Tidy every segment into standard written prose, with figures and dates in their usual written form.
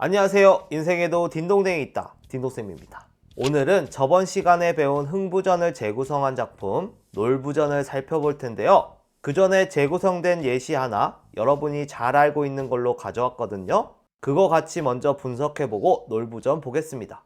안녕하세요. 인생에도 딘동댕이 있다. 딘동쌤입니다. 오늘은 저번 시간에 배운 흥부전을 재구성한 작품 놀부전을 살펴볼 텐데요. 그 전에 재구성된 예시 하나 여러분이 잘 알고 있는 걸로 가져왔거든요. 그거 같이 먼저 분석해보고 놀부전 보겠습니다.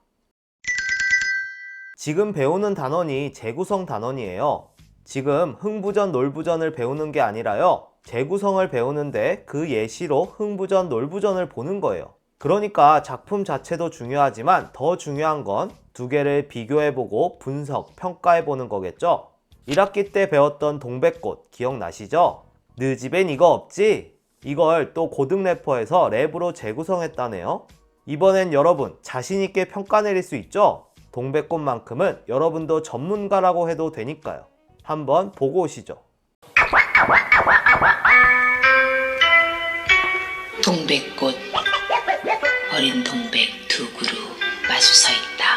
지금 배우는 단원이 재구성 단원이에요. 지금 흥부전, 놀부전을 배우는 게 아니라요. 재구성을 배우는데 그 예시로 흥부전, 놀부전을 보는 거예요. 그러니까 작품 자체도 중요하지만 더 중요한 건 두 개를 비교해보고 분석, 평가해보는 거겠죠? 1학기 때 배웠던 동백꽃 기억나시죠? 느 집엔 이거 없지? 이걸 또 고등 래퍼에서 랩으로 재구성했다네요. 이번엔 여러분 자신있게 평가 내릴 수 있죠? 동백꽃만큼은 여러분도 전문가라고 해도 되니까요. 한번 보고 오시죠. 동백꽃 어린 동백 두 그루 마주 서 있다.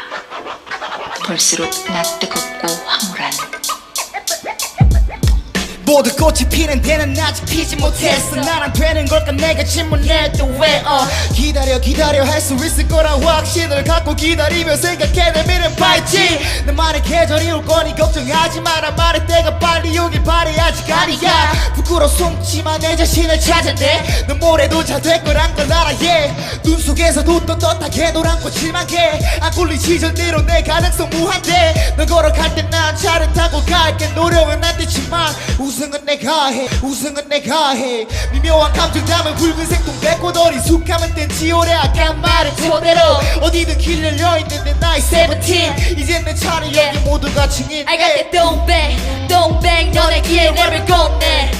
볼수록 나 뜨겁고 황홀한 모든 꽃이 피는 데는 아직 피지 못했어. 나랑 되는 걸까 내가 질문해도 왜 기다려 할 수 있을 거라 확신을 갖고 기다리며 생각해 내미는 파이팅. 나만의 계절이 올 거니 걱정하지 마라. 말할 때가 빨리 오길 바래. 아직 아니야. 부끄러워 숨지마 내 자신을 찾아내. 넌 모레도 잘 될 거란 걸 알아. yeah. 눈 속에서도 떳떳하게 노란 꽃일만 개안 굴리지 절대로 내 가능성 무한대. 너 걸어갈 때 난 차를 타고 갈게. 노력은 안 되지만 우승은 내가 해 미묘한 감정 담은 붉은색 동백꽃 어리숙하면 땐지 오래 아까 말은 그대로 어디든 길 열려있는 내 나이 17 이젠 내 차례 여기 모두가 증인해. I got that 동백 너네 귀에 랩을 건네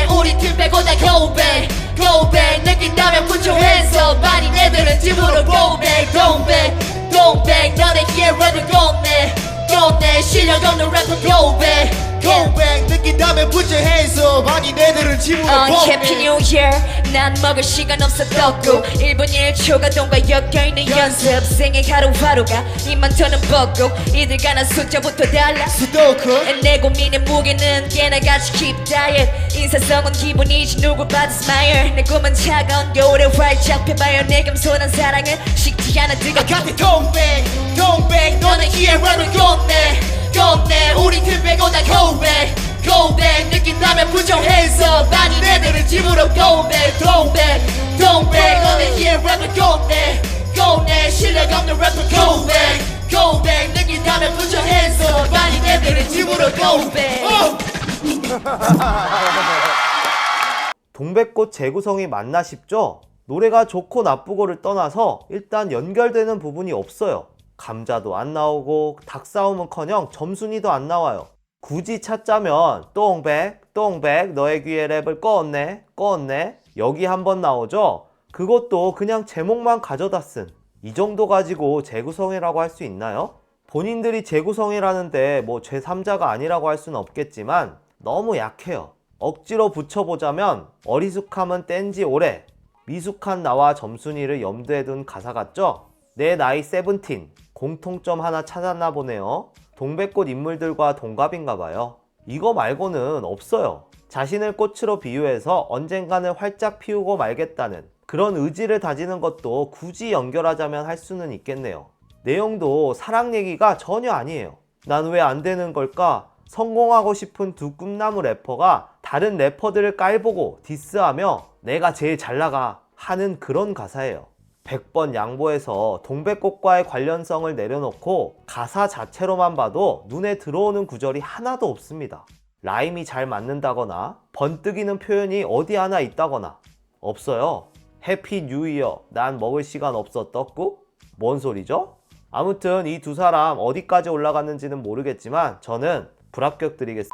우리 팀 빼고 다 go back 느낀다면 put your hands up. 많이 애들은 집으로 go back 동백 너네 귀에 랩을 건네 실력 없는 래퍼 go back 느낀다면 put your hands up. 아니 내들은 집으로 Happy New Year 난 먹을 시간 없었었고 1분 1초가 돈과 엮여있는 연습 생애 하루하루가 입만 터는 벚꽃 이들과 난 숫자부터 달라 수도크 내 고민의 무게는 꽤나 같이 keep diet 인사성은 기본이지 누굴 봐도 smile 내 꿈은 차가운 겨울에 활짝 펴봐요 내 겸손한 사랑은 식지 않아 I got the 동백 너네 귀에 랩을 건네 우리 팀 빼고 다 go back 느낀다면 put your hands up. 아니 내들은 집으로 go back 동백 너네 귀에 랩을 건네 실력 없는 래퍼 go back 느낀다면 put your hands up. 아니 내들은 집으로 go back 동백꽃 재구성이 맞나 싶죠? 노래가 좋고 나쁘고를 떠나서 일단 연결되는 부분이 없어요. 감자도 안 나오고 닭싸움은커녕 점순이도 안 나와요. 굳이 찾자면 동백 너의 귀에 랩을 꺼었네 여기 한번 나오죠? 그것도 그냥 제목만 가져다 쓴 이 정도 가지고 재구성이라고 할 수 있나요? 본인들이 재구성이라는데 뭐 제3자가 아니라고 할 수는 없겠지만 너무 약해요. 억지로 붙여보자면 어리숙함은 뗀지 오래 미숙한 나와 점순이를 염두에 둔 가사 같죠? 내 나이 17 공통점 하나 찾았나 보네요. 동백꽃 인물들과 동갑인가 봐요. 이거 말고는 없어요. 자신을 꽃으로 비유해서 언젠가는 활짝 피우고 말겠다는 그런 의지를 다지는 것도 굳이 연결하자면 할 수는 있겠네요. 내용도 사랑 얘기가 전혀 아니에요. 난 왜 안 되는 걸까? 성공하고 싶은 두 꿈나무 래퍼가 다른 래퍼들을 깔보고 디스하며 내가 제일 잘 나가 하는 그런 가사예요. 100번 양보해서 동백꽃과의 관련성을 내려놓고 가사 자체로만 봐도 눈에 들어오는 구절이 하나도 없습니다. 라임이 잘 맞는다거나 번뜩이는 표현이 어디 하나 있다거나 없어요. 해피 뉴 이어 난 먹을 시간 없어 떡국? 뭔 소리죠? 아무튼 이 두 사람 어디까지 올라갔는지는 모르겠지만 저는 불합격 드리겠습니다.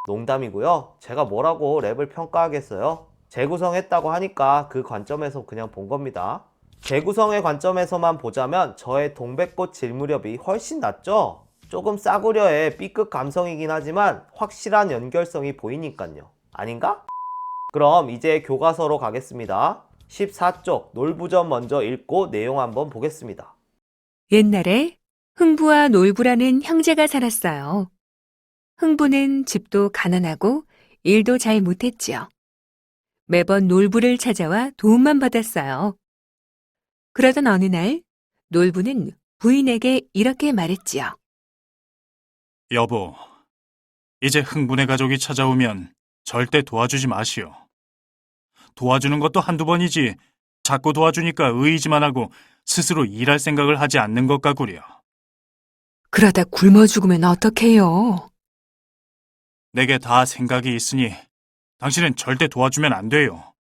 농담이고요. 제가 뭐라고 랩을 평가하겠어요? 재구성했다고 하니까 그 관점에서 그냥 본 겁니다. 재구성의 관점에서만 보자면 저의 동백꽃 질 무렵이 훨씬 낫죠? 조금 싸구려의 B급 감성이긴 하지만 확실한 연결성이 보이니깐요. 아닌가? 그럼 이제 교과서로 가겠습니다. 14쪽 놀부전 먼저 읽고 내용 한번 보겠습니다. 옛날에 흥부와 놀부라는 형제가 살았어요. 흥부는 집도 가난하고 일도 잘 못했지요. 매번 놀부를 찾아와 도움만 받았어요. 그러던 어느 날 놀부는 부인에게 이렇게 말했지요. 여보, 이제 흥분의 가족이 찾아오면 절대 도와주지 마시오. 도와주는 것도 한두 번이지 자꾸 도와주니까 의지만 하고 스스로 일할 생각을 하지 않는 것 같구려. 그러다 굶어 죽으면 어떡해요? 내게 다 생각이 있으니 당신은 절대 도와주면 안 돼요.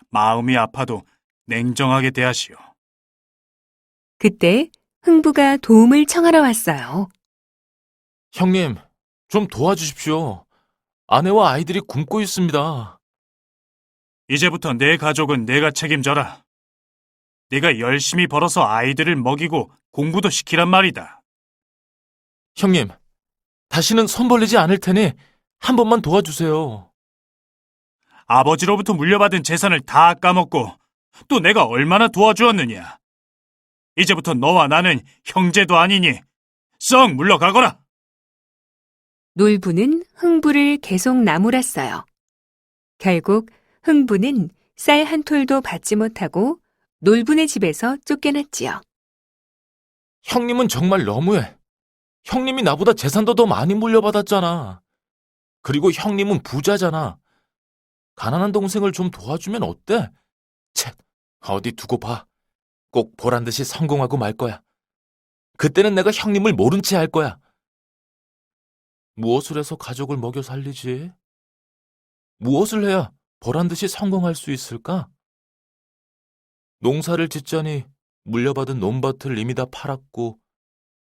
마음이 아파도 냉정하게 대하시오. 그때 흥부가 도움을 청하러 왔어요. 형님, 좀 도와주십시오. 아내와 아이들이 굶고 있습니다. 이제부터 내 가족은 내가 책임져라. 네가 열심히 벌어서 아이들을 먹이고 공부도 시키란 말이다. 형님, 다시는 손 벌리지 않을 테니 한 번만 도와주세요. 아버지로부터 물려받은 재산을 다 까먹고 또 내가 얼마나 도와주었느냐. 이제부터 너와 나는 형제도 아니니 썩 물러가거라. 놀부는 흥부를 계속 나무랐어요. 결국 흥부는 쌀 한 톨도 받지 못하고 놀부네 집에서 쫓겨났지요. 형님은 정말 너무해. 형님이 나보다 재산도 더 많이 물려받았잖아. 그리고 형님은 부자잖아. 가난한 동생을 좀 도와주면 어때? 채, 어디 두고 봐. 꼭 보란 듯이 성공하고 말 거야. 그때는 내가 형님을 모른 채 할 거야. 무엇을 해서 가족을 먹여 살리지? 무엇을 해야 보란 듯이 성공할 수 있을까? 농사를 짓자니 물려받은 논밭을 이미 다 팔았고,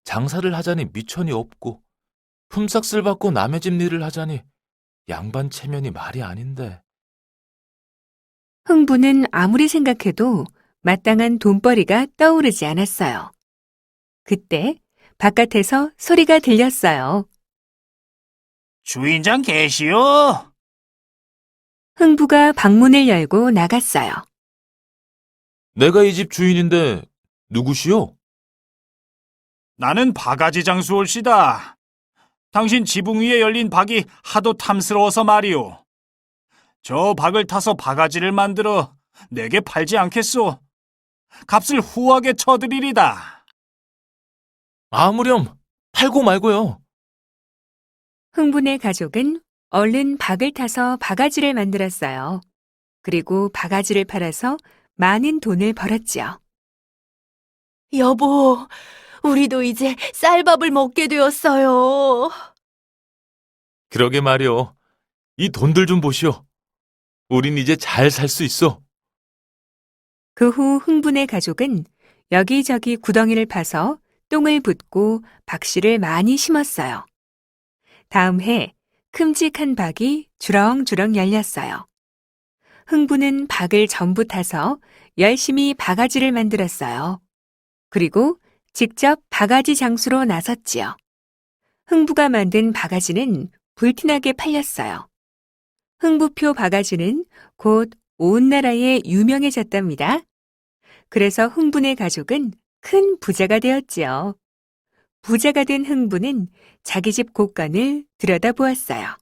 장사를 하자니 미천이 없고, 품삯을 받고 남의 집 일을 하자니 양반 체면이 말이 아닌데. 흥부는 아무리 생각해도 마땅한 돈벌이가 떠오르지 않았어요. 그때 바깥에서 소리가 들렸어요. 주인장 계시오? 흥부가 방문을 열고 나갔어요. 내가 이 집 주인인데 누구시오? 나는 바가지 장수 올시다. 당신 지붕 위에 열린 박이 하도 탐스러워서 말이오. 저 박을 타서 바가지를 만들어 내게 팔지 않겠소? 값을 후하게 쳐드리리다. 아무렴 팔고 말고요. 흥분의 가족은 얼른 박을 타서 바가지를 만들었어요. 그리고 바가지를 팔아서 많은 돈을 벌었지요. 여보, 우리도 이제 쌀밥을 먹게 되었어요. 그러게 말이오. 이 돈들 좀 보시오. 우린 이제 잘 살 수 있어. 그 후 흥분의 가족은 여기저기 구덩이를 파서 똥을 붓고 박씨를 많이 심었어요. 다음 해 큼직한 박이 주렁주렁 열렸어요. 흥부는 박을 전부 타서 열심히 바가지를 만들었어요. 그리고 직접 바가지 장수로 나섰지요. 흥부가 만든 바가지는 불티나게 팔렸어요. 흥부표 바가지는 곧 온 나라에 유명해졌답니다. 그래서 흥분의 가족은 큰 부자가 되었지요. 부자가 된 흥부는 자기 집 곳간을 들여다보았어요.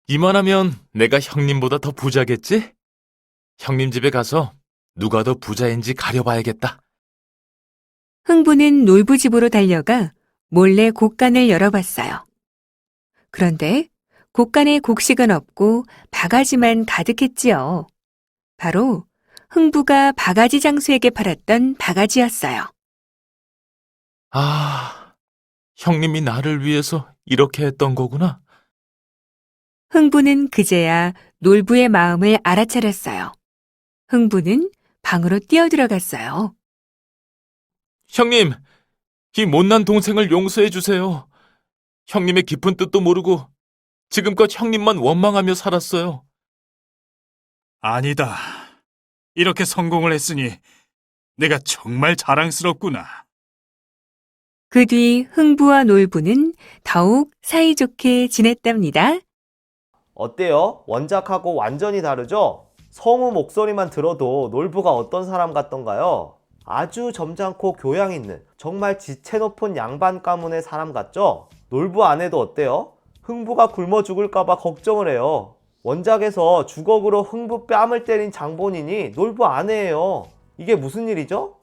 이만하면 내가 형님보다 더 부자겠지? 형님 집에 가서 누가 더 부자인지 가려봐야겠다. 흥부는 놀부 집으로 달려가 몰래 곳간을 열어봤어요. 그런데 곳간에 곡식은 없고 바가지만 가득했지요. 바로 흥부가 바가지 장수에게 팔았던 바가지였어요. 아, 형님이 나를 위해서 이렇게 했던 거구나. 흥부는 그제야 놀부의 마음을 알아차렸어요. 흥부는 방으로 뛰어들어갔어요. 형님, 이 못난 동생을 용서해 주세요. 형님의 깊은 뜻도 모르고 지금껏 형님만 원망하며 살았어요. 아니다. 이렇게 성공을 했으니 내가 정말 자랑스럽구나. 그 뒤 흥부와 놀부는 더욱 사이좋게 지냈답니다. 어때요? 원작하고 완전히 다르죠? 성우 목소리만 들어도 놀부가 어떤 사람 같던가요? 아주 점잖고 교양 있는 정말 지체 높은 양반 가문의 사람 같죠? 놀부 아내도 어때요? 흥부가 굶어 죽을까봐 걱정을 해요. 원작에서 주걱으로 흥부 뺨을 때린 장본인이 놀부 아내예요. 이게 무슨 일이죠?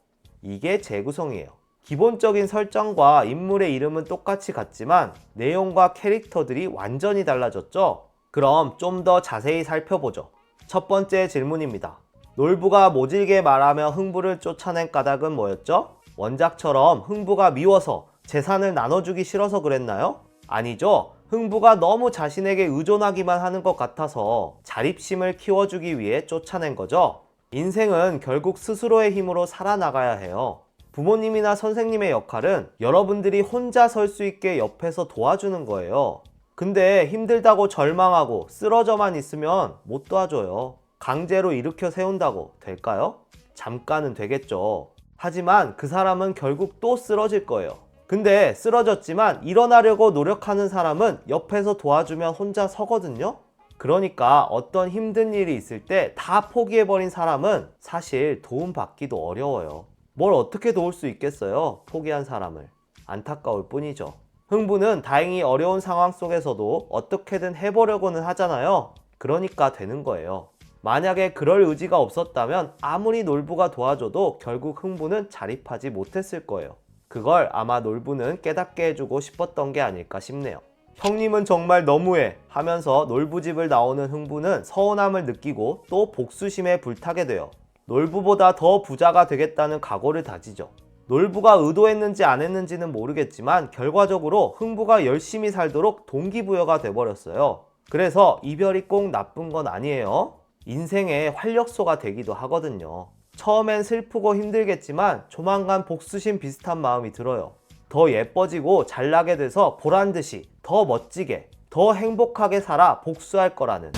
이게 재구성이에요. 기본적인 설정과 인물의 이름은 똑같이 같지만 내용과 캐릭터들이 완전히 달라졌죠? 그럼 좀 더 자세히 살펴보죠. 첫 번째 질문입니다. 놀부가 모질게 말하며 흥부를 쫓아낸 까닭은 뭐였죠? 원작처럼 흥부가 미워서 재산을 나눠주기 싫어서 그랬나요? 아니죠. 흥부가 너무 자신에게 의존하기만 하는 것 같아서 자립심을 키워주기 위해 쫓아낸 거죠. 인생은 결국 스스로의 힘으로 살아나가야 해요. 부모님이나 선생님의 역할은 여러분들이 혼자 설 수 있게 옆에서 도와주는 거예요. 근데 힘들다고 절망하고 쓰러져만 있으면 못 도와줘요. 강제로 일으켜 세운다고 될까요? 잠깐은 되겠죠. 하지만 그 사람은 결국 또 쓰러질 거예요. 근데 쓰러졌지만 일어나려고 노력하는 사람은 옆에서 도와주면 혼자 서거든요. 그러니까 어떤 힘든 일이 있을 때 다 포기해버린 사람은 사실 도움받기도 어려워요. 뭘 어떻게 도울 수 있겠어요? 포기한 사람을. 안타까울 뿐이죠. 흥부는 다행히 어려운 상황 속에서도 어떻게든 해보려고는 하잖아요. 그러니까 되는 거예요. 만약에 그럴 의지가 없었다면 아무리 놀부가 도와줘도 결국 흥부는 자립하지 못했을 거예요. 그걸 아마 놀부는 깨닫게 해주고 싶었던 게 아닐까 싶네요. 형님은 정말 너무해 하면서 놀부집을 나오는 흥부는 서운함을 느끼고 또 복수심에 불타게 돼요. 놀부보다 더 부자가 되겠다는 각오를 다지죠. 놀부가 의도했는지 안 했는지는 모르겠지만 결과적으로 흥부가 열심히 살도록 동기부여가 돼버렸어요. 그래서 이별이 꼭 나쁜 건 아니에요. 인생의 활력소가 되기도 하거든요. 처음엔 슬프고 힘들겠지만 조만간 복수심 비슷한 마음이 들어요. 더 예뻐지고 잘나게 돼서 보란듯이 더 멋지게 더 행복하게 살아 복수할 거라는.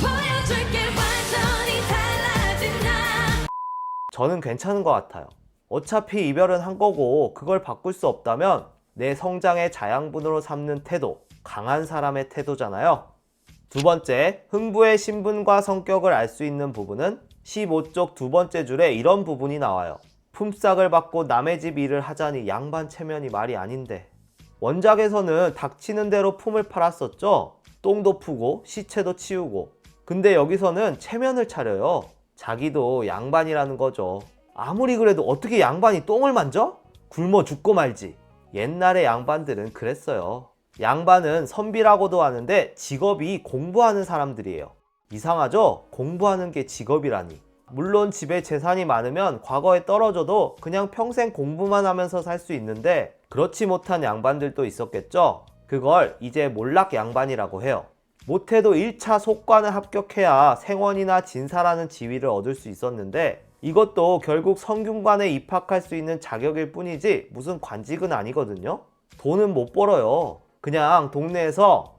저는 괜찮은 것 같아요. 어차피 이별은 한 거고 그걸 바꿀 수 없다면 내 성장의 자양분으로 삼는 태도, 강한 사람의 태도잖아요. 두 번째, 흥부의 신분과 성격을 알 수 있는 부분은 15쪽 두 번째 줄에 이런 부분이 나와요. 품삯을 받고 남의 집 일을 하자니 양반 체면이 말이 아닌데. 원작에서는 닥치는 대로 품을 팔았었죠. 똥도 푸고 시체도 치우고. 근데 여기서는 체면을 차려요. 자기도 양반이라는 거죠. 아무리 그래도 어떻게 양반이 똥을 만져? 굶어 죽고 말지. 옛날의 양반들은 그랬어요. 양반은 선비라고도 하는데 직업이 공부하는 사람들이에요. 이상하죠? 공부하는 게 직업이라니. 물론 집에 재산이 많으면 과거에 떨어져도 그냥 평생 공부만 하면서 살 수 있는데 그렇지 못한 양반들도 있었겠죠? 그걸 이제 몰락 양반이라고 해요. 못해도 1차 속관을 합격해야 생원이나 진사라는 지위를 얻을 수 있었는데 이것도 결국 성균관에 입학할 수 있는 자격일 뿐이지 무슨 관직은 아니거든요. 돈은 못 벌어요. 그냥 동네에서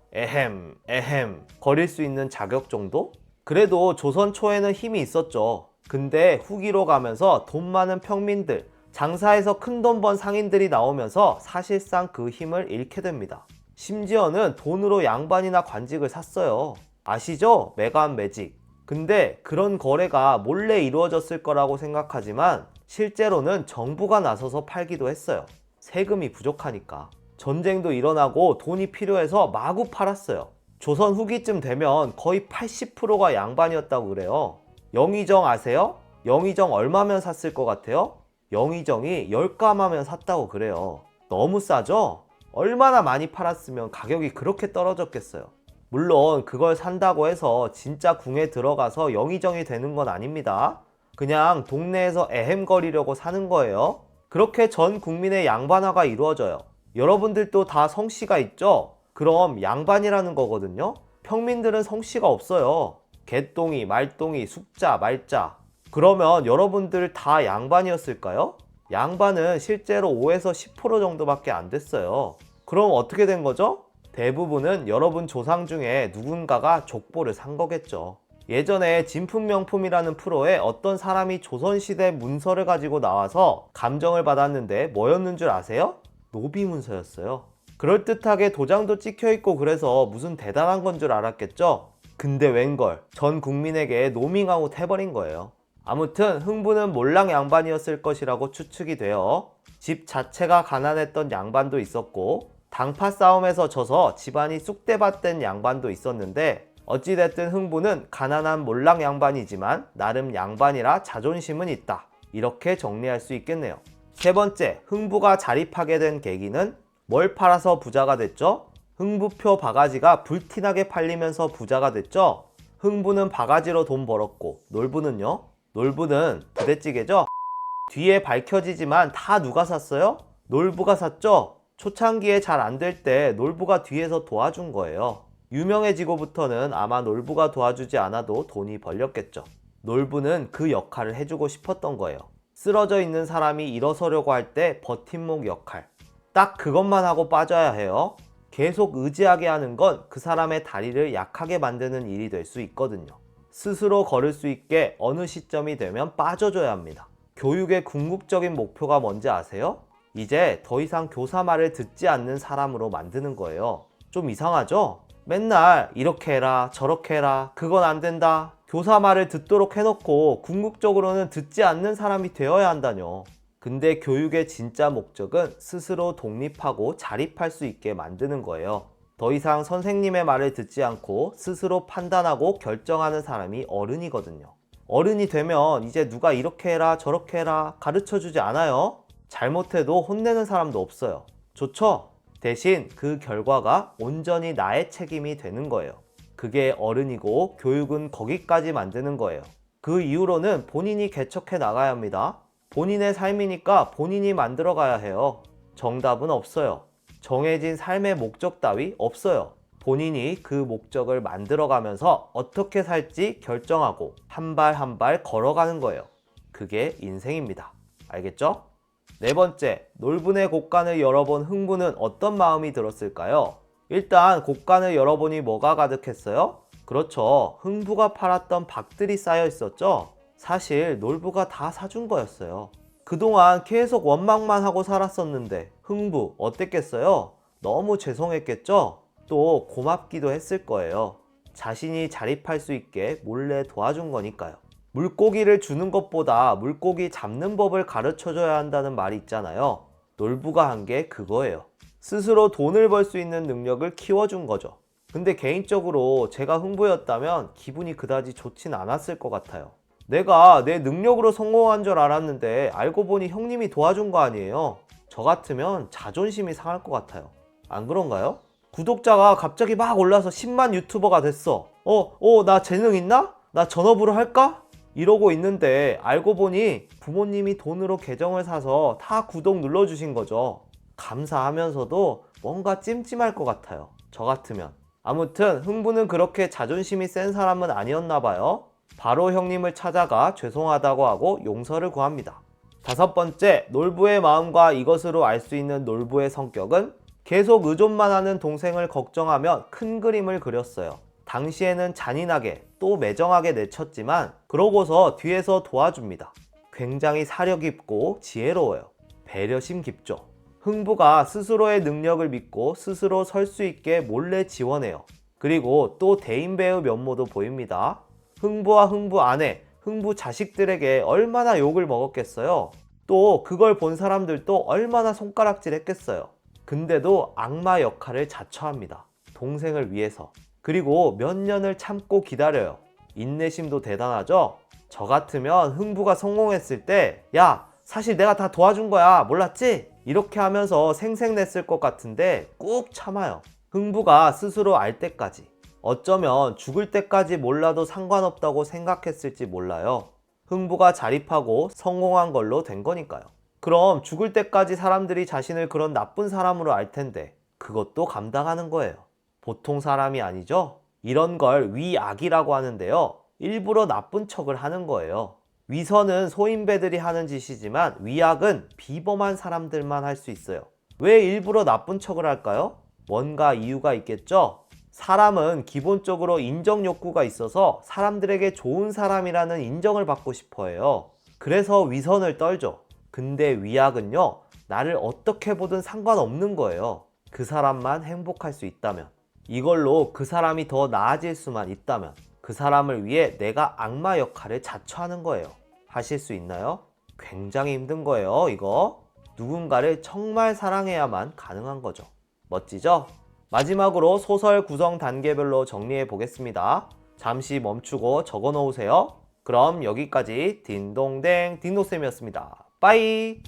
에헴 거릴 수 있는 자격 정도? 그래도 조선 초에는 힘이 있었죠. 근데 후기로 가면서 돈 많은 평민들, 장사에서 큰 돈 번 상인들이 나오면서 사실상 그 힘을 잃게 됩니다. 심지어는 돈으로 양반이나 관직을 샀어요. 아시죠? 매간 매직. 근데 그런 거래가 몰래 이루어졌을 거라고 생각하지만 실제로는 정부가 나서서 팔기도 했어요. 세금이 부족하니까. 전쟁도 일어나고 돈이 필요해서 마구 팔았어요. 조선 후기쯤 되면 거의 80%가 양반이었다고 그래요. 영의정 아세요? 영의정 얼마면 샀을 것 같아요? 영의정이 10가마면 샀다고 그래요. 너무 싸죠? 얼마나 많이 팔았으면 가격이 그렇게 떨어졌겠어요. 물론 그걸 산다고 해서 진짜 궁에 들어가서 영의정이 되는 건 아닙니다. 그냥 동네에서 에헴거리려고 사는 거예요. 그렇게 전 국민의 양반화가 이루어져요. 여러분들도 다 성씨가 있죠? 그럼 양반이라는 거거든요. 평민들은 성씨가 없어요. 개똥이, 말똥이, 숙자, 말자. 그러면 여러분들 다 양반이었을까요? 양반은 실제로 5에서 10% 정도밖에 안 됐어요. 그럼 어떻게 된 거죠? 대부분은 여러분 조상 중에 누군가가 족보를 산 거겠죠. 예전에 진품명품이라는 프로에 어떤 사람이 조선시대 문서를 가지고 나와서 감정을 받았는데 뭐였는 줄 아세요? 노비문서였어요. 그럴듯하게 도장도 찍혀있고 그래서 무슨 대단한 건 줄 알았겠죠? 근데 웬걸 전 국민에게 노밍아웃 해버린 거예요. 아무튼 흥부는 몰락 양반이었을 것이라고 추측이 돼요. 집 자체가 가난했던 양반도 있었고 당파 싸움에서 져서 집안이 쑥대밭된 양반도 있었는데 어찌됐든 흥부는 가난한 몰락 양반이지만 나름 양반이라 자존심은 있다. 이렇게 정리할 수 있겠네요. 세 번째, 흥부가 자립하게 된 계기는 뭘 팔아서 부자가 됐죠? 흥부표 바가지가 불티나게 팔리면서 부자가 됐죠? 흥부는 바가지로 돈 벌었고 놀부는요? 놀부는 부대찌개죠? 뒤에 밝혀지지만 다 누가 샀어요? 놀부가 샀죠? 초창기에 잘 안 될 때 놀부가 뒤에서 도와준 거예요. 유명해지고부터는 아마 놀부가 도와주지 않아도 돈이 벌렸겠죠. 놀부는 그 역할을 해주고 싶었던 거예요. 쓰러져 있는 사람이 일어서려고 할 때 버팀목 역할. 딱 그것만 하고 빠져야 해요. 계속 의지하게 하는 건 그 사람의 다리를 약하게 만드는 일이 될 수 있거든요. 스스로 걸을 수 있게 어느 시점이 되면 빠져줘야 합니다. 교육의 궁극적인 목표가 뭔지 아세요? 이제 더 이상 교사 말을 듣지 않는 사람으로 만드는 거예요. 좀 이상하죠? 맨날 이렇게 해라 저렇게 해라 그건 안 된다 교사 말을 듣도록 해놓고 궁극적으로는 듣지 않는 사람이 되어야 한다뇨. 근데 교육의 진짜 목적은 스스로 독립하고 자립할 수 있게 만드는 거예요. 더 이상 선생님의 말을 듣지 않고 스스로 판단하고 결정하는 사람이 어른이거든요. 어른이 되면 이제 누가 이렇게 해라 저렇게 해라 가르쳐주지 않아요. 잘못해도 혼내는 사람도 없어요. 좋죠? 대신 그 결과가 온전히 나의 책임이 되는 거예요. 그게 어른이고 교육은 거기까지 만드는 거예요. 그 이후로는 본인이 개척해 나가야 합니다. 본인의 삶이니까 본인이 만들어 가야 해요. 정답은 없어요. 정해진 삶의 목적 따위 없어요. 본인이 그 목적을 만들어 가면서 어떻게 살지 결정하고 한 발 한 발 걸어가는 거예요. 그게 인생입니다. 알겠죠? 네 번째, 놀분의 곳간을 열어본 흥부는 어떤 마음이 들었을까요? 일단 곳간을 열어보니 뭐가 가득했어요? 그렇죠. 흥부가 팔았던 박들이 쌓여 있었죠? 사실 놀부가 다 사준 거였어요. 그동안 계속 원망만 하고 살았었는데 흥부 어땠겠어요? 너무 죄송했겠죠? 또 고맙기도 했을 거예요. 자신이 자립할 수 있게 몰래 도와준 거니까요. 물고기를 주는 것보다 물고기 잡는 법을 가르쳐줘야 한다는 말이 있잖아요. 놀부가 한 게 그거예요. 스스로 돈을 벌 수 있는 능력을 키워준 거죠. 근데 개인적으로 제가 흥부였다면 기분이 그다지 좋진 않았을 것 같아요. 내가 내 능력으로 성공한 줄 알았는데 알고 보니 형님이 도와준 거 아니에요. 저 같으면 자존심이 상할 것 같아요. 안 그런가요? 구독자가 갑자기 막 올라서 10만 유튜버가 됐어. 나 재능 있나? 나 전업으로 할까? 이러고 있는데 알고 보니 부모님이 돈으로 계정을 사서 다 구독 눌러주신 거죠. 감사하면서도 뭔가 찜찜할 것 같아요. 저 같으면. 아무튼 흥부는 그렇게 자존심이 센 사람은 아니었나 봐요. 바로 형님을 찾아가 죄송하다고 하고 용서를 구합니다. 다섯 번째, 놀부의 마음과 이것으로 알 수 있는 놀부의 성격은 계속 의존만 하는 동생을 걱정하며 큰 그림을 그렸어요. 당시에는 잔인하게 또 매정하게 내쳤지만 그러고서 뒤에서 도와줍니다. 굉장히 사려 깊고 지혜로워요. 배려심 깊죠. 흥부가 스스로의 능력을 믿고 스스로 설 수 있게 몰래 지원해요. 그리고 또 대인배의 면모도 보입니다. 흥부와 흥부 아내, 흥부 자식들에게 얼마나 욕을 먹었겠어요. 또 그걸 본 사람들도 얼마나 손가락질 했겠어요. 근데도 악마 역할을 자처합니다. 동생을 위해서. 그리고 몇 년을 참고 기다려요. 인내심도 대단하죠? 저 같으면 흥부가 성공했을 때 야, 사실 내가 다 도와준 거야. 몰랐지? 이렇게 하면서 생색냈을 것 같은데 꾹 참아요. 흥부가 스스로 알 때까지. 어쩌면 죽을 때까지 몰라도 상관없다고 생각했을지 몰라요. 흥부가 자립하고 성공한 걸로 된 거니까요. 그럼 죽을 때까지 사람들이 자신을 그런 나쁜 사람으로 알 텐데 그것도 감당하는 거예요. 보통 사람이 아니죠? 이런 걸 위악이라고 하는데요. 일부러 나쁜 척을 하는 거예요. 위선은 소인배들이 하는 짓이지만 위악은 비범한 사람들만 할 수 있어요. 왜 일부러 나쁜 척을 할까요? 뭔가 이유가 있겠죠? 사람은 기본적으로 인정 욕구가 있어서 사람들에게 좋은 사람이라는 인정을 받고 싶어 해요. 그래서 위선을 떨죠. 근데 위악은요, 나를 어떻게 보든 상관없는 거예요. 그 사람만 행복할 수 있다면, 이걸로 그 사람이 더 나아질 수만 있다면, 그 사람을 위해 내가 악마 역할을 자처하는 거예요. 하실 수 있나요? 굉장히 힘든 거예요, 이거. 누군가를 정말 사랑해야만 가능한 거죠. 멋지죠? 마지막으로 소설 구성 단계별로 정리해 보겠습니다. 잠시 멈추고 적어 놓으세요. 그럼 여기까지 딩동댕 딩동쌤이었습니다. 빠이.